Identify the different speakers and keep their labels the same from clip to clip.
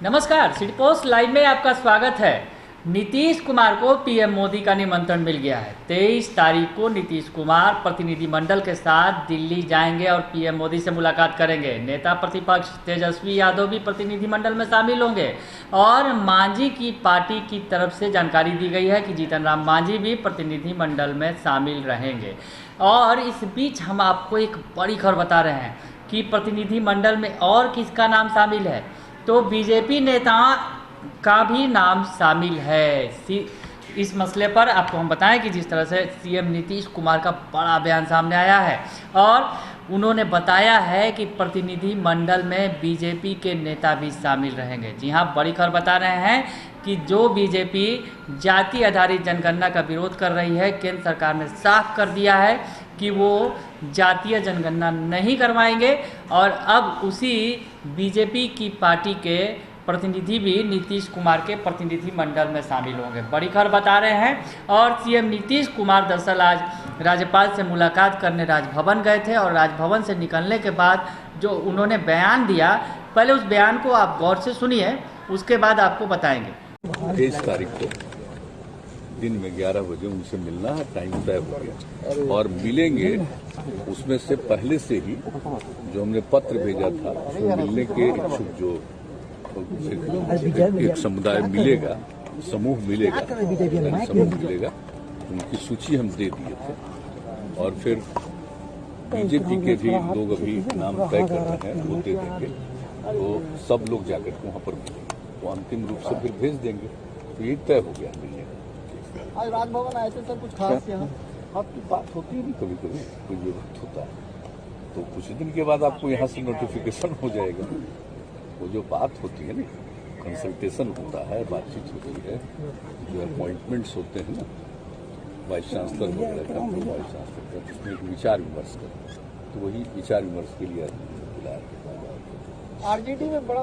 Speaker 1: नमस्कार, city post live में आपका स्वागत है। नीतीश कुमार को पीएम मोदी का निमंत्रण मिल गया है। 23 तारीख को नीतीश कुमार प्रतिनिधिमंडल के साथ दिल्ली जाएंगे और पीएम मोदी से मुलाकात करेंगे। नेता प्रतिपक्ष तेजस्वी यादव भी प्रतिनिधिमंडल में शामिल होंगे और मांझी की पार्टी की तरफ से जानकारी दी गई है कि जीतन राम मांझी भी प्रतिनिधिमंडल में शामिल रहेंगे। और इस बीच हम आपको एक बड़ी खबर बता रहे हैं कि प्रतिनिधिमंडल में और किसका नाम शामिल है, तो बीजेपी नेता का भी नाम शामिल है। इस मसले पर आपको हम बताएं कि जिस तरह से सीएम नीतीश कुमार का बड़ा बयान सामने आया है और उन्होंने बताया है कि प्रतिनिधि मंडल में बीजेपी के नेता भी शामिल रहेंगे। जी हां, बड़ी खबर बता रहे हैं कि जो बीजेपी जाति आधारित जनगणना का विरोध कर रही है, केंद्र सरकार ने साफ कर दिया है कि वो जातीय जनगणना नहीं करवाएंगे और अब उसी बीजेपी की पार्टी के प्रतिनिधि भी नीतीश कुमार के प्रतिनिधि मंडल में शामिल होंगे। बड़ी खबर बता रहे हैं। और सीएम नीतीश कुमार दरअसल आज राज्यपाल से मुलाकात करने राजभवन गए थे और राजभवन से निकलने के बाद जो उन्होंने बयान दिया, पहले उस बयान को आप गौर से सुनिए, उसके बाद आपको बताएंगे।
Speaker 2: 23 तारीख को दिन में 11 बजे उनसे मिलना है, टाइम तय हो गया और मिलेंगे। उसमें से पहले से ही जो हमने पत्र भेजा था उसमें मिलने के इच्छुक जो एक समुदाय मिलेगा, समूह मिलेगा, उनकी सूची हम दे दिए थे। और फिर बीजेपी के भी लोग अभी नाम तय कर रहे हैं, वो दे देंगे, तो सब लोग जाकर के वहाँ पर मिलेंगे, वो अंतिम रूप से फिर भेज देंगे। तो ये तय हो गया मिलने का।
Speaker 3: आज राजभवन आए थे सर, कुछ खास यहाँ
Speaker 2: आपकी बात होती है नहीं, कभी कभी कोई जरूरत होता है तो कुछ दिन के बाद आपको यहाँ से नोटिफिकेशन हो जाएगा। वो जो बात होती है ना, कंसल्टेशन होता है, बातचीत होती है, जो अपॉइंटमेंट्स होते हैं ना वाइस चांसलर वगैरह का, वाइस चांसलर का, उसमें एक विचार विमर्श कर, तो वही विचार विमर्श के लिए बुलाया।
Speaker 3: आरजेडी में बड़ा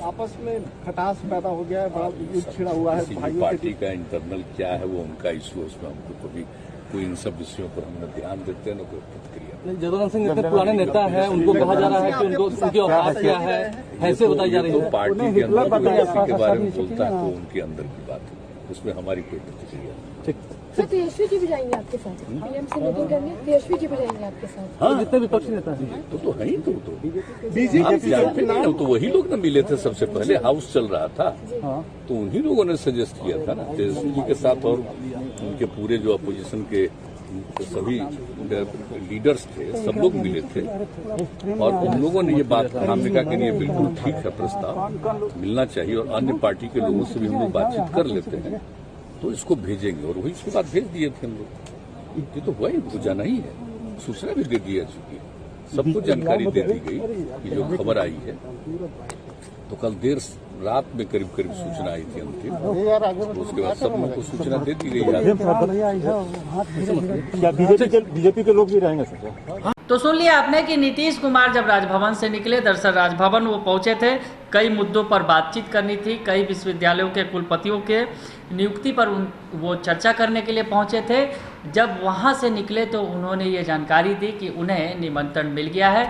Speaker 3: आपस में खटास पैदा हो गया है, बड़ा युद्ध छिड़ा हुआ है भाइयों
Speaker 2: पार्टी का इंटरनल क्या है वो उनका इशू है, उसमें हमको कभी कोई इन सब विषयों पर हम न ध्यान देते हैं न कोई प्रतिक्रिया।
Speaker 4: जदुराम सिंह इतने पुराने नेता है, उनको कहा जा रहा है कि उनको उनकी औकात क्या है, ऐसे बताई जा रही है।
Speaker 2: तो पार्टी के अंदर कोई किसी के बारे में बोलता है तो उनके अंदर की बात है, उसमें हमारी कोई प्रतिक्रिया नहीं।
Speaker 5: सर, तेजस्वी जी भी जाएंगे आपके साथ, पीएम से मीटिंग करेंगे, तेजस्वी जी भी जाएंगे आपके साथ।
Speaker 2: हाँ,
Speaker 4: जितने विपक्षी नेता हैं
Speaker 2: तो है ही। तो बीजेपी नहीं तो वही लोग न मिले थे सबसे पहले, हाउस चल रहा था तो उन्हीं लोगों ने सजेस्ट किया था ना तेजस्वी जी के साथ, और उनके पूरे जो अपोजिशन के सभी लीडर्स थे, सब लोग मिले थे और उन लोगों ने ये बात हमने कहा कि ये बिल्कुल ठीक है, प्रस्ताव मिलना चाहिए और अन्य पार्टी के लोगों से भी हम लोग बातचीत कर लेते हैं तो इसको भेजेंगे। और वही इसके बाद भेज दिए थे हम लोग। ये तो हुआ ही, तो जाना ही है, सूचना भी दे दी जा चुकी है, सबको जानकारी दे दी गई कि जो खबर आई है। तो कल देर रात में करीब सूचना आई थी अंतिम, तो उसके बाद सब लोगों को सूचना दे दी गई है।
Speaker 4: क्या बीजेपी के लोग भी रहेंगे सर?
Speaker 1: तो सुन लिया आपने कि नीतीश कुमार जब राजभवन से निकले, दरअसल राजभवन वो पहुंचे थे, कई मुद्दों पर बातचीत करनी थी, कई विश्वविद्यालयों के कुलपतियों के नियुक्ति पर वो चर्चा करने के लिए पहुंचे थे। जब वहां से निकले तो उन्होंने ये जानकारी दी कि उन्हें निमंत्रण मिल गया है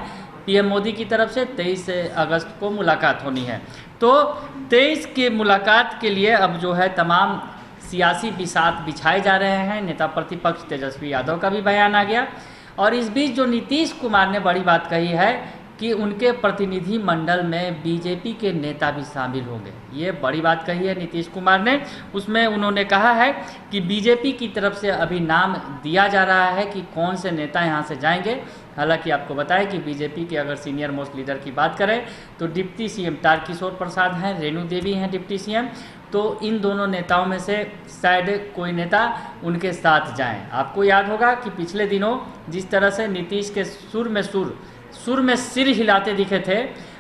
Speaker 1: पीएम मोदी की तरफ से, 23 अगस्त को मुलाकात होनी है। तो 23 की मुलाकात के लिए अब जो है तमाम सियासी बिसात बिछाए जा रहे हैं। नेता प्रतिपक्ष तेजस्वी यादव का भी बयान आ गया और इस बीच जो नीतीश कुमार ने बड़ी बात कही है कि उनके प्रतिनिधि मंडल में बीजेपी के नेता भी शामिल होंगे। ये बड़ी बात कही है नीतीश कुमार ने। उसमें उन्होंने कहा है कि बीजेपी की तरफ से अभी नाम दिया जा रहा है कि कौन से नेता यहाँ से जाएंगे। हालांकि आपको बताएं कि बीजेपी के अगर सीनियर मोस्ट लीडर की बात करें तो डिप्टी सीएम तारकिशोर प्रसाद हैं, रेणु देवी हैं डिप्टी सीएम, तो इन दोनों नेताओं में से शायद कोई नेता उनके साथ जाएं। आपको याद होगा कि पिछले दिनों जिस तरह से नीतीश के सुर में सिर हिलाते दिखे थे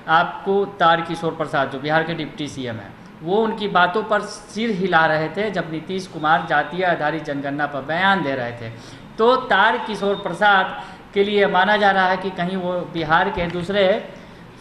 Speaker 1: आपको तारकिशोर प्रसाद, जो बिहार के डिप्टी सीएम हैं, वो उनकी बातों पर सिर हिला रहे थे जब नीतीश कुमार जातीय आधारित जनगणना पर बयान दे रहे थे। तो तारकिशोर प्रसाद के लिए माना जा रहा है कि कहीं वो बिहार के दूसरे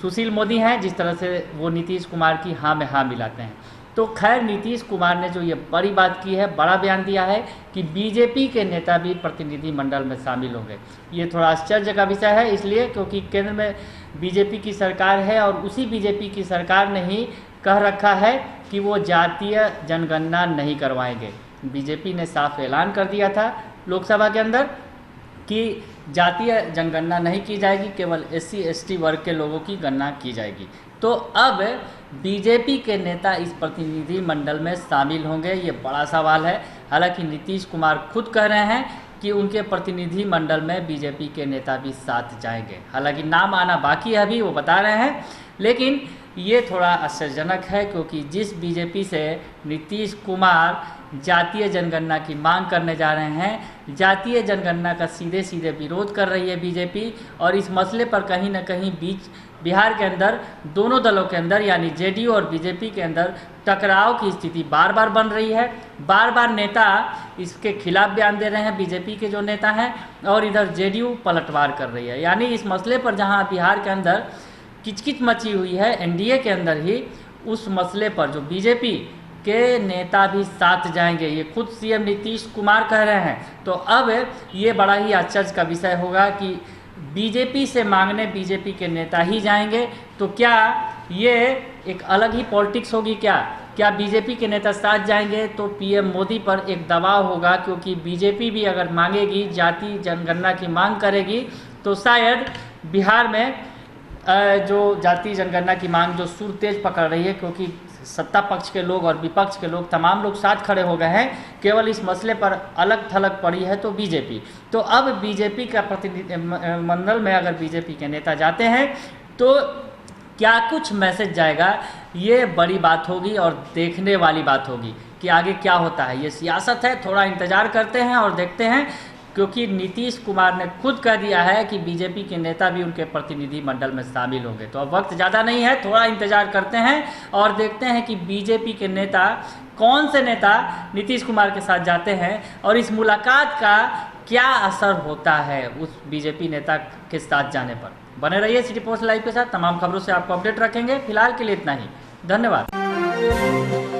Speaker 1: सुशील मोदी हैं, जिस तरह से वो नीतीश कुमार की हाँ में हाँ मिलाते हैं। तो खैर नीतीश कुमार ने जो ये बड़ी बात की है, बड़ा बयान दिया है कि बीजेपी के नेता भी प्रतिनिधि मंडल में शामिल होंगे। ये थोड़ा आश्चर्य का विषय है, इसलिए क्योंकि केंद्र में बीजेपी की सरकार है और उसी बीजेपी की सरकार ने ही कह रखा है कि वो जातीय जनगणना नहीं करवाएंगे। बीजेपी ने साफ ऐलान कर दिया था लोकसभा के अंदर कि जातीय जनगणना नहीं की जाएगी, केवल SC ST वर्ग के लोगों की गणना की जाएगी। तो अब बीजेपी के नेता इस प्रतिनिधि मंडल में शामिल होंगे, ये बड़ा सवाल है। हालांकि नीतीश कुमार खुद कह रहे हैं कि उनके प्रतिनिधि मंडल में बीजेपी के नेता भी साथ जाएंगे। हालांकि नाम आना बाकी है, अभी वो बता रहे हैं, लेकिन ये थोड़ा आश्चर्यजनक है क्योंकि जिस बीजेपी से नीतीश कुमार जातीय जनगणना की मांग करने जा रहे हैं, जातीय जनगणना का सीधे सीधे विरोध कर रही है बीजेपी, और इस मसले पर कहीं ना कहीं बिहार के अंदर दोनों दलों के अंदर यानी JDU और बीजेपी के अंदर टकराव की स्थिति बार बार बन रही है। बार बार नेता इसके खिलाफ बयान दे रहे हैं, बीजेपी के जो नेता हैं, और इधर JDU पलटवार कर रही है। यानी इस मसले पर जहां बिहार के अंदर किचकिच मची हुई है NDA के अंदर ही, उस मसले पर जो बीजेपी के नेता भी साथ जाएंगे, ये खुद CM नीतीश कुमार कह रहे हैं। तो अब ये बड़ा ही आश्चर्य का विषय होगा कि बीजेपी से मांगने बीजेपी के नेता ही जाएंगे, तो क्या ये एक अलग ही पॉलिटिक्स होगी? क्या बीजेपी के नेता साथ जाएंगे तो PM मोदी पर एक दबाव होगा, क्योंकि बीजेपी भी अगर मांगेगी, जाति जनगणना की मांग करेगी, तो शायद बिहार में जो जाति जनगणना की मांग जो सुर तेज पकड़ रही है, क्योंकि सत्ता पक्ष के लोग और विपक्ष के लोग तमाम लोग साथ खड़े हो गए हैं, केवल इस मसले पर अलग थलग पड़ी है तो बीजेपी। तो अब बीजेपी का प्रतिनिधि मंडल में अगर बीजेपी के नेता जाते हैं तो क्या कुछ मैसेज जाएगा, ये बड़ी बात होगी और देखने वाली बात होगी कि आगे क्या होता है। ये सियासत है, थोड़ा इंतजार करते हैं और देखते हैं, क्योंकि नीतीश कुमार ने खुद कह दिया है कि बीजेपी के नेता भी उनके प्रतिनिधि मंडल में शामिल होंगे। तो अब वक्त ज़्यादा नहीं है, थोड़ा इंतजार करते हैं और देखते हैं कि बीजेपी के नेता, कौन से नेता नीतीश कुमार के साथ जाते हैं और इस मुलाकात का क्या असर होता है उस बीजेपी नेता के साथ जाने पर। बने रहिए सिटी पोस्ट लाइव के साथ, तमाम खबरों से आपको अपडेट रखेंगे। फिलहाल के लिए इतना ही, धन्यवाद।